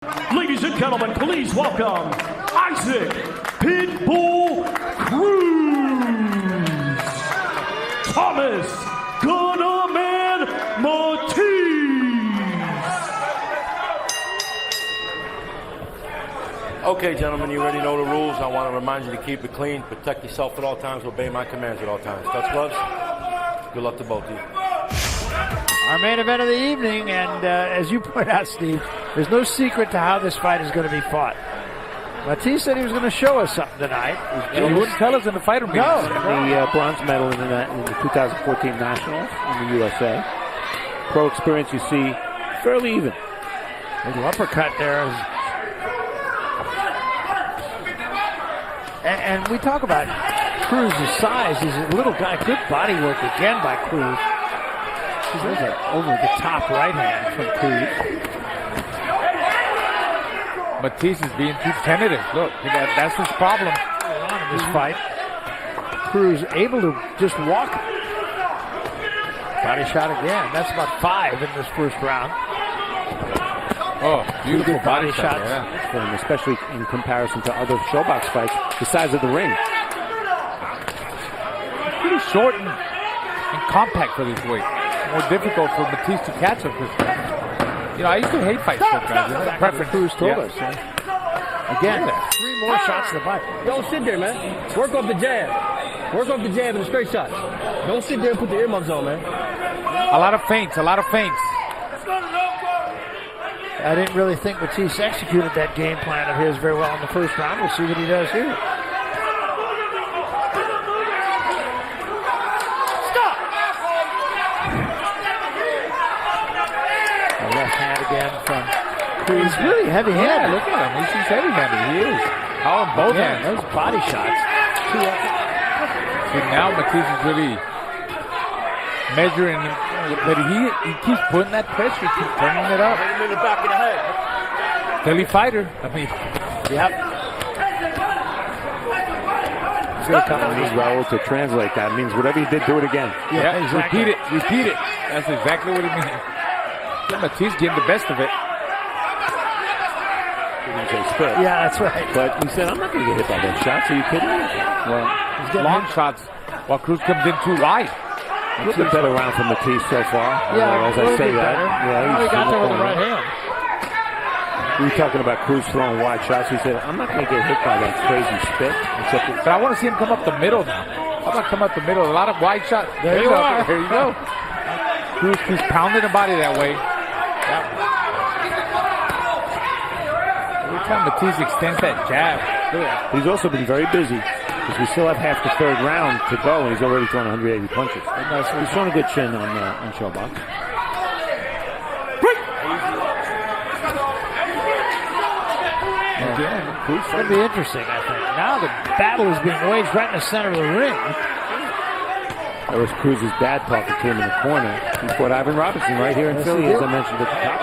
Ladies and gentlemen, please welcome Isaac Pitbull Cruz, Thomas Gunna Man Mattice. Okay, gentlemen, you already know the rules. I want to remind you to keep it clean, protect yourself at all times, obey my commands at all times. Touch gloves. Good luck to both of you. Our main event of the evening, and as you point out, Steve, there's no secret to how this fight is going to be fought. Mattice said he was going to show us something tonight. He wouldn't tell us in the fighter meetings. No. The bronze medal in the 2014 Nationals in the USA. Pro experience, you see, fairly even. Little uppercut there. And we talk about Cruz's size. He's a little guy. Good body work again by Cruz. There's an over the top right hand from Cruz. Mattice is being too tentative. Look, that's his problem In this fight, Cruz able to just walk. Body shot again. That's about 5 in this first round. Oh, beautiful body shot. shots. For him, especially in comparison to other showbox fights, the size of the ring. Pretty short and compact for this weight. More difficult for Mattice to catch him. You know, I used to hate fights like that. Preference. Cruz told us. Again, 3 more shots to the body. Don't sit there, man. Work off the jab. Work off the jab and the straight shots. Don't sit there and put the earmuffs on, man. A lot of feints, a lot of feints. I didn't really think Mattice executed that game plan of his very well in the first round. We'll see what he does here. Left hand again from Cruz. He's really heavy-handed. Yeah, look at him. He's heavy-handed. He is. How on both hands. Those body shots. See, now Mattice is really measuring, but he keeps putting that pressure. He keeps turning it up. In the back of the head. Philly fighter. I mean, Yep. He's going to come and use Raul to translate that. It means whatever he did, do it again. yeah, exactly. repeat it. That's exactly what it means. Mattice getting the best of it. He didn't say spit. Yeah, that's right. But he said, I'm not going to get hit by those shots. Are you kidding me? Well, He's getting Long hit. shots while Cruz comes in too wide. it's a better round for Mattice so far. Yeah, as a I little say bit that. better. Yeah, He he's got in there with the corner. right hand. We were talking about Cruz throwing wide shots. He said, I'm not going to get hit by that crazy spit. But I want to see him come up the middle now. How about come up the middle? A lot of wide shots. There you are. There you go. Cruz keeps pounding the body that way. Every time Mattice extends that jab. He's also been very busy because we still have half the third round to go, and he's already thrown 180 punches. He's thrown a good chin on Showbox. Again, it's going to be interesting, I think. Now the battle is being waged right in the center of the ring. That was Cruz's dad talking to him in the corner. He fought Ivan Robinson right here in Philly, as I mentioned at the top.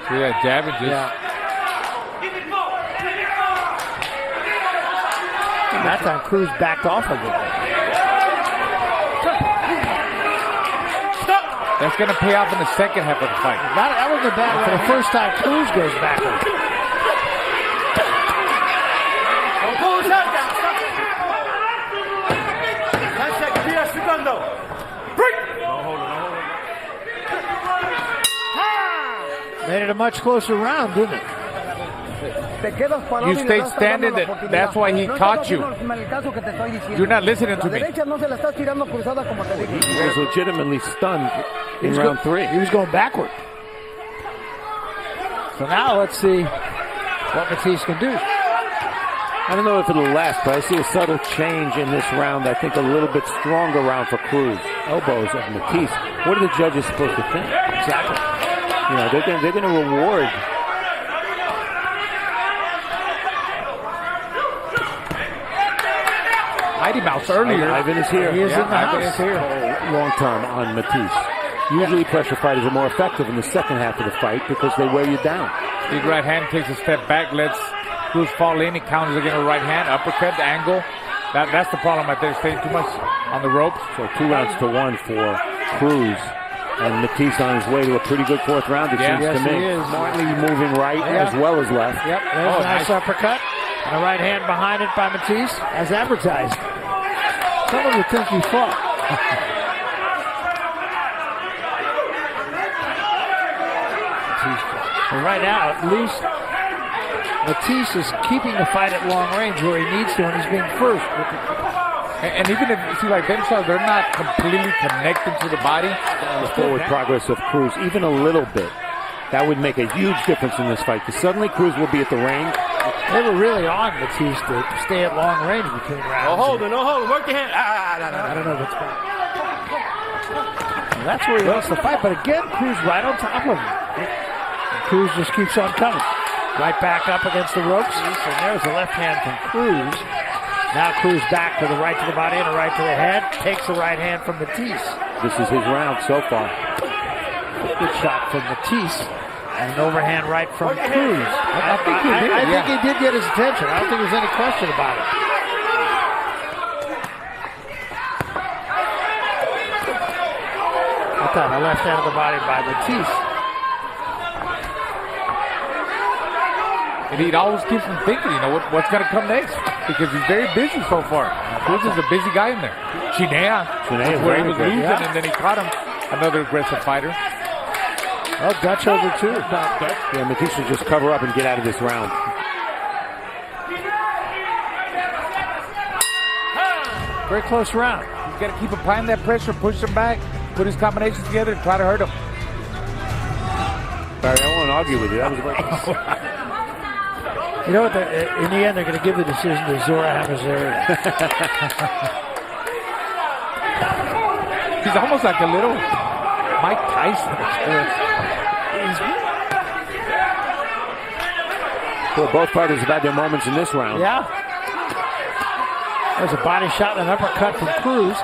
See that jab and just... And that time Cruz backed off a little bit. That's going to pay off in the second half of the fight. That was the battle for the first time Cruz goes backwards. Made it a much closer round, didn't it? You stayed standing. That's why he caught you. You're not listening to me. He was legitimately stunned in round 3. He was going backward. So now let's see what Mattice can do. I don't know if it'll last, but I see a subtle change in this round. I think a little bit stronger round for Cruz. Elbows of Mattice. What are the judges supposed to think? Exactly. You know, they're going to reward. Mighty Mouse earlier. Ivan is here. He is in the Ivan house. is here. Long term on Mattice. Usually pressure fighters are more effective in the second half of the fight because they wear you down. Big right hand takes a step back, lets Cruz fall in. He counters again with right hand, uppercut, the angle. That's the problem right there, staying too much on the ropes. So 2 rounds to 1 for Cruz. And Mattice on his way to a pretty good fourth round, it seems to me. He is. Smartly moving right as well as left. Yep, there's a nice uppercut. And a right hand behind it by Mattice, as advertised. Someone would think he fought. And right now, at least Mattice is keeping the fight at long range where he needs to, and he's being first. And even if you see like them shots, they're not completely connected to the body. The forward progress of Cruz, even a little bit, that would make a huge difference in this fight. Because suddenly Cruz will be at the range. They were really on Mattice to stay at long range between rounds. No holding, work your hand. I don't know what's going on. Well, that's where he wants to fight, but again, Cruz right on top of him. And Cruz just keeps on coming. Right back up against the ropes, and there's a left hand from Cruz. Now Cruz back to the right to the body and a right to the head. Takes the right hand from Mattice. This is his round so far. Good shot from Mattice. And an overhand right from Cruz. I think he did get his attention. I don't think there's any question about it. I thought a left hand of the body by Mattice. And he always keeps him thinking, you know, what's going to come next. Because he's very busy so far. Cruz is a busy guy in there. Chinea where he was losing, and then he caught him. Another aggressive fighter. Oh, Dutch over too. Yeah, Mattice should just cover up and get out of this round. Very close round. He's got to keep applying that pressure, push him back, put his combinations together, and try to hurt him. Barry, I won't argue with you. That was very close. You know what? In the end, they're going to give the decision to Zora Hamazarian. He's almost like a little Mike Tyson. Well, both fighters have had their moments in this round. Yeah. There's a body shot and an uppercut from Cruz.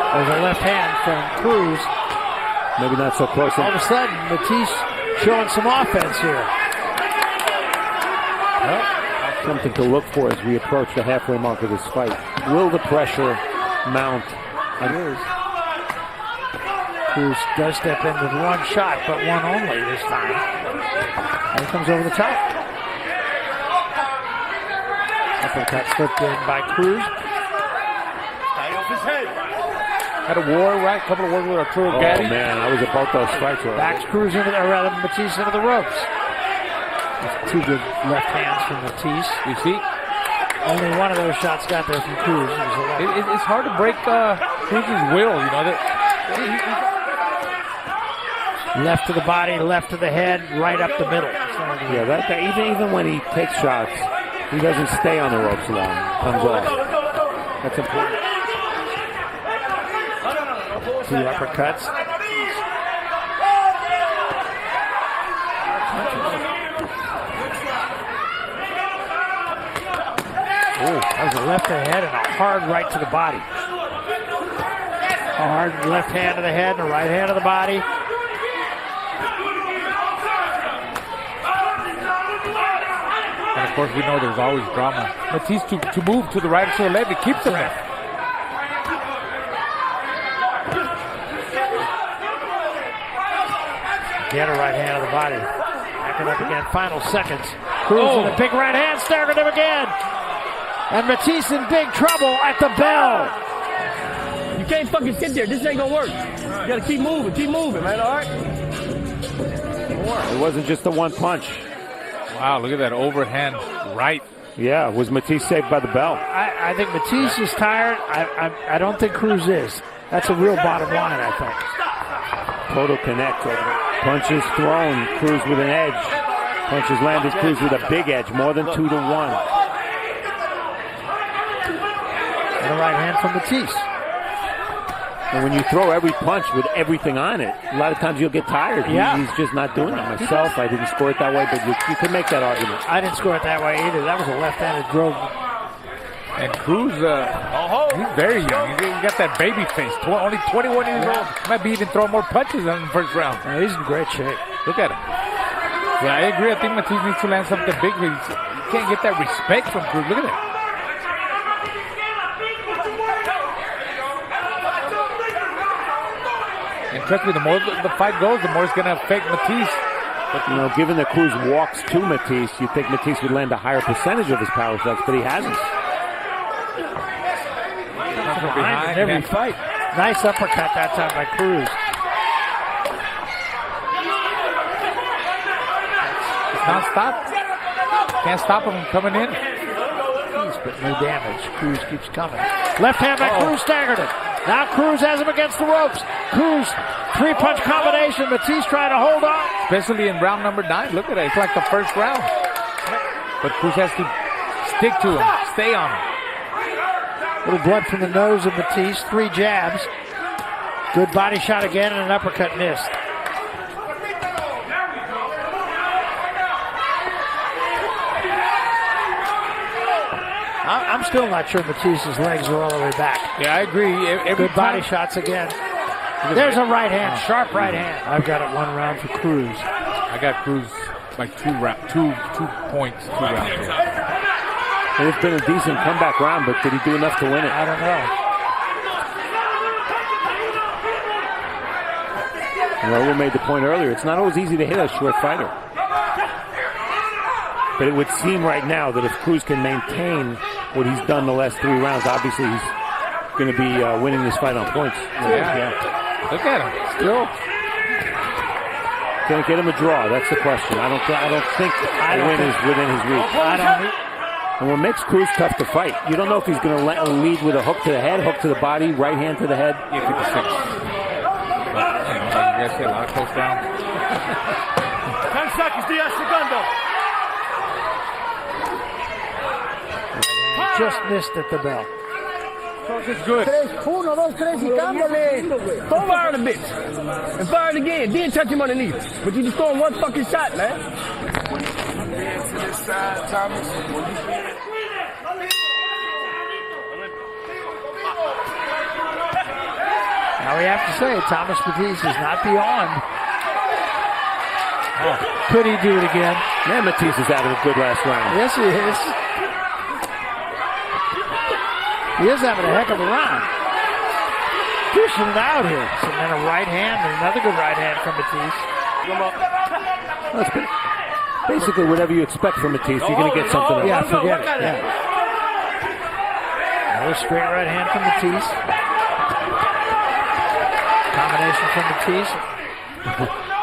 There's a left hand from Cruz. Maybe not so close. All of a sudden, Mattice showing some offense here. Well, something to look for as we approach the halfway mark of this fight. Will the pressure mount? It is. Cruz does step in with one shot, but one only this time. And he comes over the top. Uppercut slipped in by Cruz. Had a war, right? A couple of wars with Arturo Gatti. Oh, man, I was at both those fights. Backs Cruz into the, or rather Mattice into the ropes. That's two good left hands from Mattice. You see? Only one of those shots got there from Cruz. It's hard to break Cruz's will, you know. Left to the body, left to the head, right up the middle. Yeah, that even when he takes shots, he doesn't stay on the ropes long. Comes off. That's important. Two uppercuts. Oh, that was a left to the head and a hard right to the body. A hard left hand to the head and a right hand to the body. And of course, we know there's always drama. Mattice to move to the right or to the left, it keeps him there. Again, a right hand of the body. Backing up again, final seconds. Cruz with a big right hand, staring at him again. And Mattice in big trouble at the bell. You can't fucking sit there. This ain't gonna work. You gotta keep moving, man, all right? It wasn't just the one punch. Wow, look at that overhand right. Yeah, was Mattice saved by the bell? I think Mattice is tired. I don't think Cruz is. That's a real bottom line, I think. Total connect. Punches thrown, Cruz with an edge. Punches landed, Cruz with a big edge, more than 2-1. And a right hand from Mattice. And when you throw every punch with everything on it, a lot of times you'll get tired. Yeah. He's just not doing it. Myself, I didn't score it that way, but you could make that argument. I didn't score it that way either. That was a left-handed drove. And Cruz, he's very young. He got that baby face. Only 21 years old. Might be even throwing more punches in the first round. Yeah, he's in great shape. Look at him. Yeah, I agree. I think Mattice needs to land something big. You can't get that respect from Cruz. Look at that. trust me, the more the fight goes, the more it's going to affect Mattice. But, you know, given that Cruz walks to Mattice, you'd think Mattice would land a higher percentage of his power shots, but he hasn't. Behind in every fight. Nice uppercut that time by Cruz. It's non-stop. Can't stop him from coming in. But no damage. Cruz keeps coming. Left hand by Cruz, staggered it. Now Cruz has him against the ropes. Cruz, three-punch combination. Mattice trying to hold on. Especially in round number 9. Look at it. It's like the first round. But Cruz has to stick to him. Stay on him. Little blood from the nose of Mattice. 3 jabs. Good body shot again and an uppercut missed. I'm still not sure Matisse's legs are all the way back. Yeah, I agree. Good body shots again. There's a right hand, sharp right hand. I've got it 1 round for Cruz. I got Cruz like 2 points, 2 rounds. And it's been a decent comeback round, but did he do enough to win it? I don't know. Raul made the point earlier. It's not always easy to hit a short fighter. But it would seem right now that if Cruz can maintain what he's done the last 3 rounds, obviously he's going to be winning this fight on points. Yeah. Look at him. Still. Can't get him a draw. That's the question. I don't think the win is within his reach. And what makes Cruz tough to fight, you don't know if he's going to lead with a hook to the head, hook to the body, right hand to the head. Yeah, 56. But, you guys see a lot of close rounds. 10 seconds, Diaz Segundo. Just missed at the bell. It's good. 1, 2, 3, y cámbiale. Don't fire the bitch. And fire it again. Then touch him underneath. But you just throwing 1 fucking shot, man. Now we have to say, Thomas Mattice is not beyond. Could he do it again? Man, Mattice is having a good last round. Yes, he is. He is having a heck of a round. Pushing it out here. And then a right hand and another good right hand from Mattice. That's basically whatever you expect from Mattice. You're going to get something else. Yeah, forget it. Yeah. Another straight right hand from Mattice. Combination from Mattice.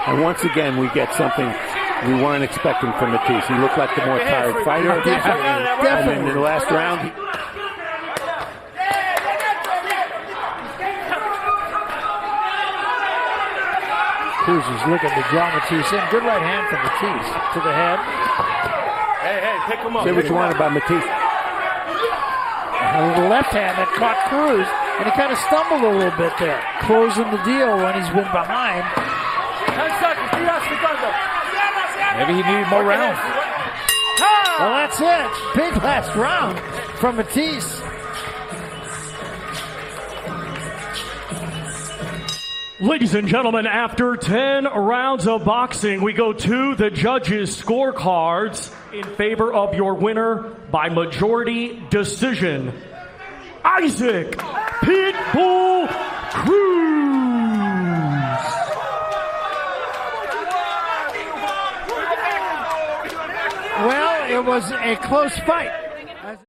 And once again, we get something we weren't expecting from Mattice. He looked like the more tired fighter. Definitely. And then in the last round, Cruz is looking to draw Mattice in. Good right hand from Mattice to the head. Hey, pick him up. say what you want about Mattice. A little left hand that caught Cruz, and he kind of stumbled a little bit there, closing the deal when he's been behind. 10 seconds, Diaz Segundo. Maybe he needed more rounds. Well, that's it. Big last round from Mattice. Ladies and gentlemen, after 10 rounds of boxing, we go to the judges' scorecards in favor of your winner by majority decision, Isaac Pitbull Cruz. Well, it was a close fight.